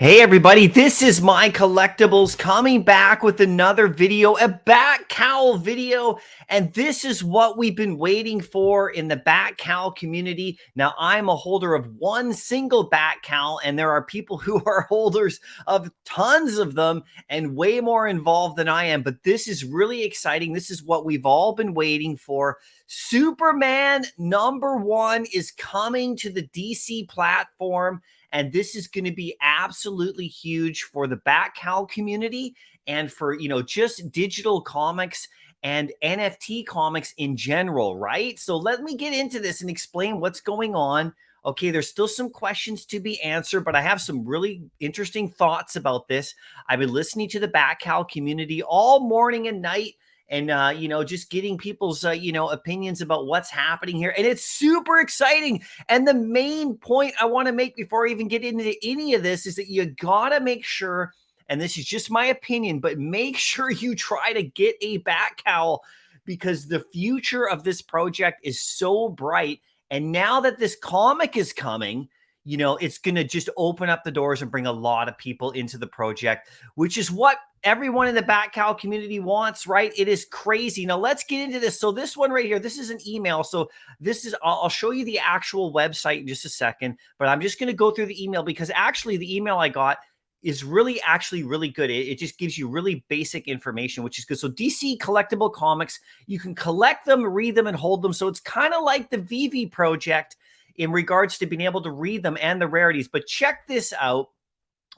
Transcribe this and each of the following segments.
Hey everybody, this is MyCollectables coming back with another video, a Batcowl video, and this is what we've been waiting for in the Batcowl community. Now, I'm a holder of one single Batcowl, and there are people who are holders of tons of them and way more involved than I am, but this is really exciting. This is what we've all been waiting for. Superman #1 is coming to the DC platform. And this is going to be absolutely huge for the Batcowl community and for, just digital comics and NFT comics in general, right? So let me get into this and explain what's going on. Okay, there's still some questions to be answered, but I have some really interesting thoughts about this. I've been listening to the Batcowl community all morning and night and just getting people's opinions about what's happening here, and it's super exciting. And the main point I want to make before I even get into any of this is that you gotta make sure, and this is just my opinion, but make sure you try to get a Batcowl because the future of this project is so bright. And now that this comic is coming, it's going to just open up the doors and bring a lot of people into the project, which is what everyone in the Batcowl community wants, right? It is crazy. Now let's get into this. So this one right here, this is an email. So this is, I'll show you the actual website in just a second, but I'm just going to go through the email because actually the email I got is really good. It just gives you really basic information, which is good. So DC collectible comics, you can collect them, read them, and hold them. So it's kind of like the VV project in regards to being able to read them and the rarities. But check this out.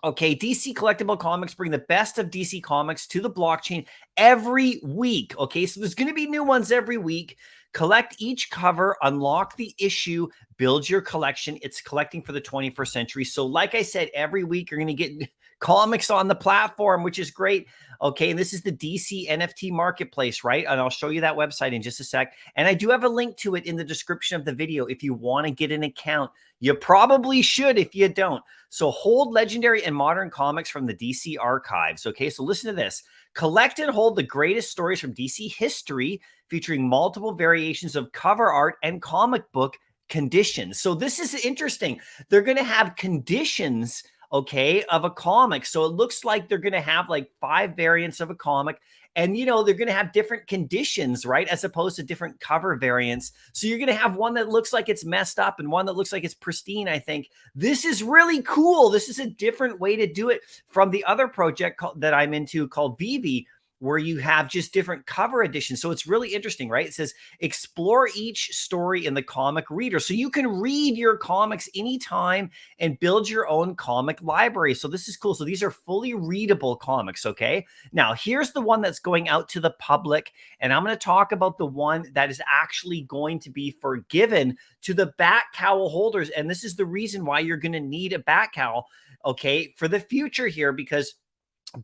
Okay, DC Collectible Comics bring the best of DC Comics to the blockchain every week. Okay, so there's going to be new ones every week. Collect each cover, unlock the issue, build your collection. It's collecting for the 21st century. So like I said, every week you're going to get comics on the platform, which is great. Okay, and this is the DC NFT Marketplace, right? And I'll show you that website in just a sec. And I do have a link to it in the description of the video if you want to get an account. You probably should if you don't. So hold legendary and modern comics from the DC archives. Okay, so listen to this. Collect and hold the greatest stories from DC history featuring multiple variations of cover art and comic book conditions. So this is interesting. They're going to have conditions, okay, of a comic. So it looks like they're going to have like 5 variants of a comic. And, they're going to have different conditions, right? As opposed to different cover variants. So you're going to have one that looks like it's messed up and one that looks like it's pristine, I think. This is really cool. This is a different way to do it from the other project that I'm into called Vivi, where you have just different cover editions. So it's really interesting, right? It says, explore each story in the comic reader. So you can read your comics anytime and build your own comic library. So this is cool. So these are fully readable comics, okay? Now, here's the one that's going out to the public. And I'm going to talk about the one that is actually going to be forgiven to the Batcowl holders. And this is the reason why you're going to need a Batcowl, okay, for the future here, because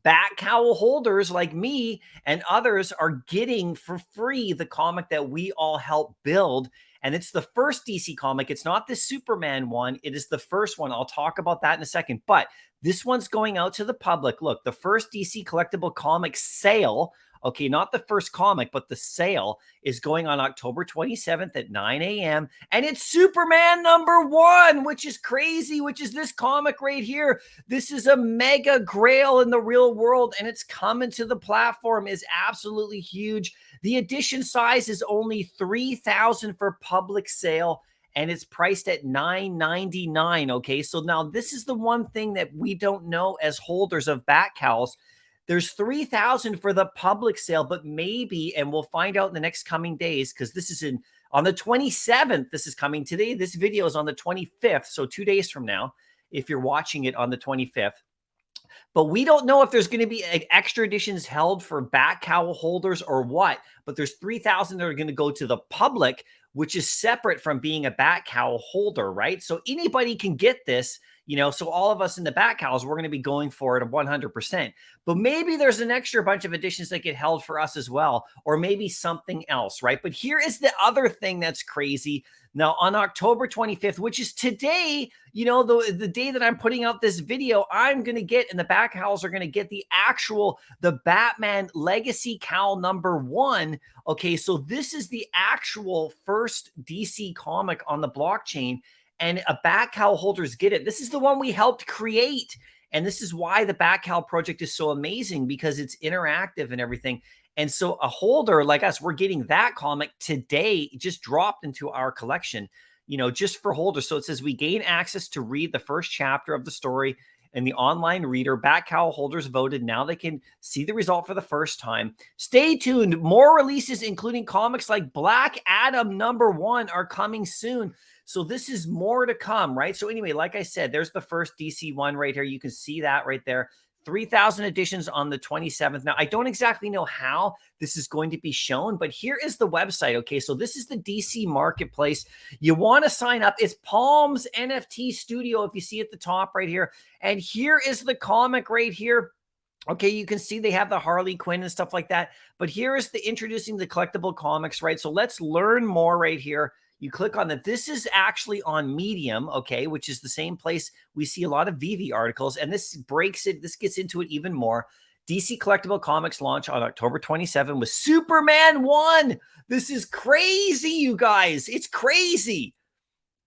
Batcowl holders like me and others are getting for free the comic that we all help build. And it's the first DC comic. It's not the Superman one. It is the first one. I'll talk about that in a second. But this one's going out to the public. Look, the first DC collectible comic sale, okay, not the first comic, but the sale is going on October 27th at 9 a.m. And it's Superman #1, which is crazy, which is this comic right here. This is a mega grail in the real world, and it's coming to the platform. Is absolutely huge. The edition size is only 3,000 for public sale, and it's priced at $9.99. Okay, so now this is the one thing that we don't know as holders of Batcowls. There's 3,000 for the public sale, but maybe, and we'll find out in the next coming days, because this is on the 27th. This is coming today. This video is on the 25th, so 2 days from now, if you're watching it on the 25th. But we don't know if there's going to be extra editions held for Batcowl holders or what. But there's 3,000 that are going to go to the public, which is separate from being a Batcowl holder, right? So anybody can get this, so all of us in the Batcowls, we're going to be going for it 100%. But maybe there's an extra bunch of editions that get held for us as well, or maybe something else, right? But here is the other thing that's crazy. Now, on October 25th, which is today, the day that I'm putting out this video, I'm going to get, and the Batcowls are going to get the Batman Legacy Cowl #1. Okay, so this is the actual first DC comic on the blockchain, and a Batcowl holders get it. This is the one we helped create. And this is why the Batcowl project is so amazing, because it's interactive and everything. And so a holder like us, we're getting that comic today, just dropped into our collection, just for holders. So it says we gain access to read the first chapter of the story in the online reader. Batcowl holders voted. Now they can see the result for the first time. Stay tuned. More releases, including comics like Black Adam #1, are coming soon. So this is more to come, right? So anyway, like I said, there's the first DC one right here. You can see that right there. 3,000 editions on the 27th. Now, I don't exactly know how this is going to be shown, but here is the website. Okay, so this is the DC Marketplace. You want to sign up. It's Palms NFT Studio, if you see at the top right here. And here is the comic right here. Okay, you can see they have the Harley Quinn and stuff like that. But here is the introducing the collectible comics, right? So let's learn more right here. You click on that. This is actually on Medium, okay, which is the same place we see a lot of VV articles. And this breaks it. This gets into it even more. DC Collectible Comics launch on October 27 with Superman 1. This is crazy, you guys. It's crazy.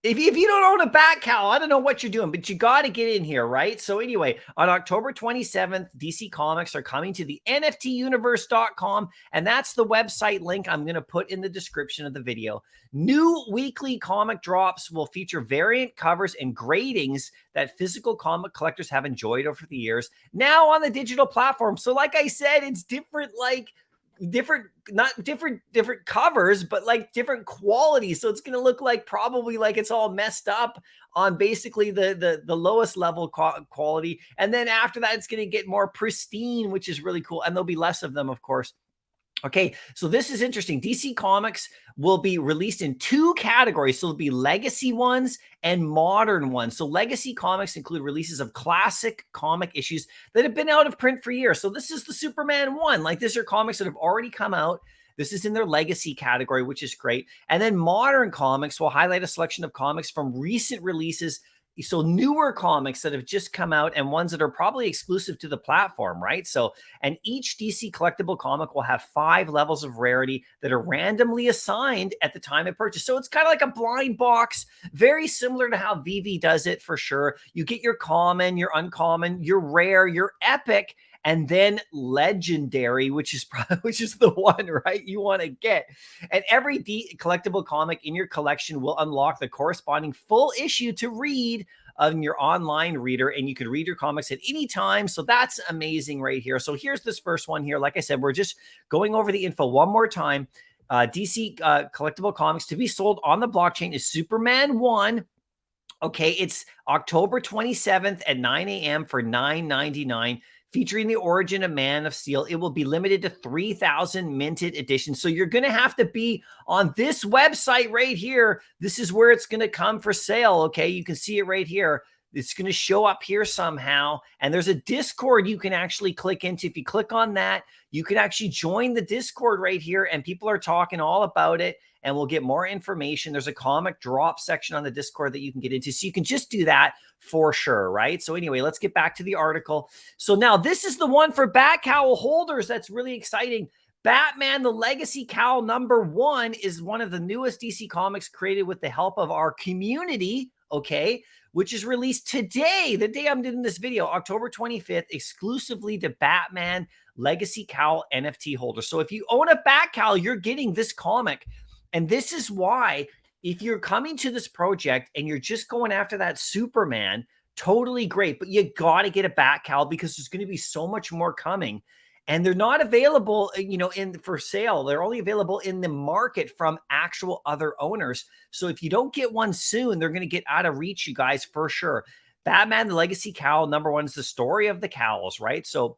If you don't own a Batcowl, I don't know what you're doing, but you got to get in here, right? So anyway, on October 27th, DC Comics are coming to the NFTuniverse.com, and that's the website link I'm going to put in the description of the video. New weekly comic drops will feature variant covers and gradings that physical comic collectors have enjoyed over the years, now on the digital platform. So like I said, it's different, not different covers, but like different qualities. So it's going to look like probably like it's all messed up on basically the lowest level quality. And then after that, it's going to get more pristine, which is really cool. And there'll be less of them, of course. Okay, so this is interesting. DC Comics will be released in 2 categories. So it'll be legacy ones and modern ones. So legacy comics include releases of classic comic issues that have been out of print for years. So this is the Superman 1. Like, these are comics that have already come out. This is in their legacy category, which is great. And then modern comics will highlight a selection of comics from recent releases. So newer comics that have just come out and ones that are probably exclusive to the platform, right? So, and each DC collectible comic will have 5 levels of rarity that are randomly assigned at the time of purchase. So it's kind of like a blind box, very similar to how VV does it for sure. You get your common, your uncommon, your rare, your epic, and then legendary, which is the one, right, you want to get. And every collectible comic in your collection will unlock the corresponding full issue to read on your online reader, and you can read your comics at any time. So that's amazing right here. So here's this first one here. Like I said, we're just going over the info one more time. DC collectible comics to be sold on the blockchain is Superman 1. Okay, it's October 27th at 9 a.m. for $9.99. Featuring the origin of Man of Steel. It will be limited to 3,000 minted editions. So you're going to have to be on this website right here. This is where it's going to come for sale. Okay, you can see it right here. It's going to show up here somehow. And there's a Discord you can actually click into. If you click on that, you can actually join the Discord right here. And people are talking all about it. And we'll get more information. There's a comic drop section on the Discord that you can get into. So you can just do that for sure, right? So anyway, let's get back to the article. So now this is the one for Batcowl holders. That's really exciting. Batman, the Legacy Cowl #1 is one of the newest DC comics created with the help of our community, okay, which is released today, the day I'm doing this video, October 25th, exclusively to Batman Legacy Cowl NFT holders. So if you own a Batcowl, you're getting this comic. And this is why, if you're coming to this project and you're just going after that Superman, totally great, but you got to get a Batcowl because there's going to be so much more coming. And they're not available, for sale. They're only available in the market from actual other owners. So if you don't get one soon, they're going to get out of reach, you guys, for sure. Batman, the Legacy Cowl #1 is the story of the Cowls, right? So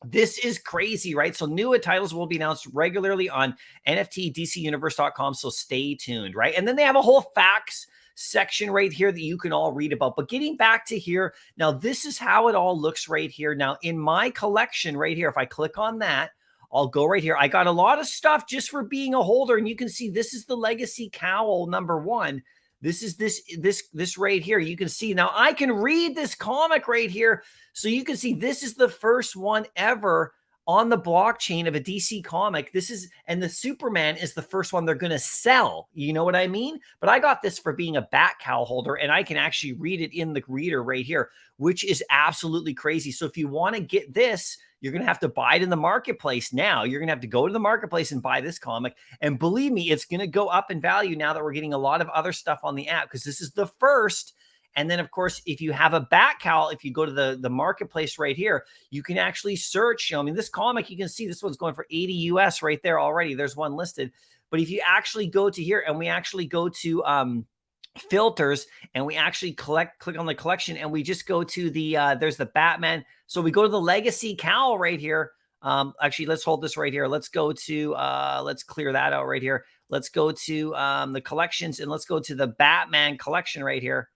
this is crazy, right? So new titles will be announced regularly on NFTDCUniverse.com. So stay tuned, right? And then they have a whole facts section right here that you can all read about. But getting back to here, now this is how it all looks right here. Now in my collection right here, if I click on that, I'll go right here. I got a lot of stuff just for being a holder. And you can see this is the Legacy Cowl #1. This is this right here. You can see now I can read this comic right here. So you can see this is the first one ever on the blockchain of a DC comic. This is, and the Superman is the first one they're going to sell. You know what I mean? But I got this for being a Batcowl holder, and I can actually read it in the reader right here, which is absolutely crazy. So if you want to get this, you're going to have to buy it in the marketplace now. You're going to have to go to the marketplace and buy this comic. And believe me, it's going to go up in value now that we're getting a lot of other stuff on the app, because this is the first. And then, of course, if you have a Batcowl, if you go to the marketplace right here, you can actually search. I mean, this comic, you can see this one's going for 80 US right there already. There's one listed. But if you actually go to here, and we actually go to filters, and we actually click on the collection, and we just go to the there's the Batman. So we go to the legacy cowl right here. Actually, let's hold this right here. Let's go to let's clear that out right here. Let's go to the collections, and let's go to the Batman collection right here.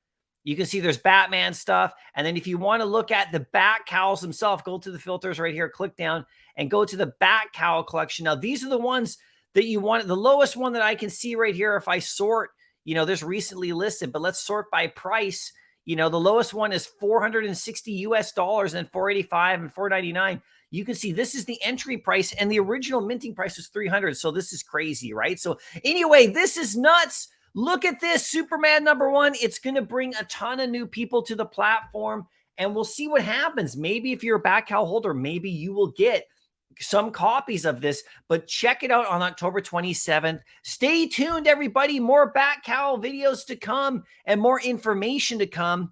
You can see there's Batman stuff. And then if you want to look at the Batcowls themselves, go to the filters right here, click down, and go to the Batcowl collection. Now, these are the ones that you want. The lowest one that I can see right here, if I sort, there's recently listed, but let's sort by price. The lowest one is $460 US, and 485 and 499. You can see this is the entry price, and the original minting price was 300. So this is crazy, right? So anyway, this is nuts. Look at this, Superman #1. It's going to bring a ton of new people to the platform, and we'll see what happens. Maybe if you're a Batcowl holder, maybe you will get some copies of this, but check it out on October 27th. Stay tuned, everybody. More Batcowl videos to come and more information to come.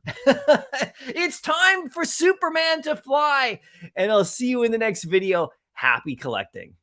It's time for Superman to fly, and I'll see you in the next video. Happy collecting.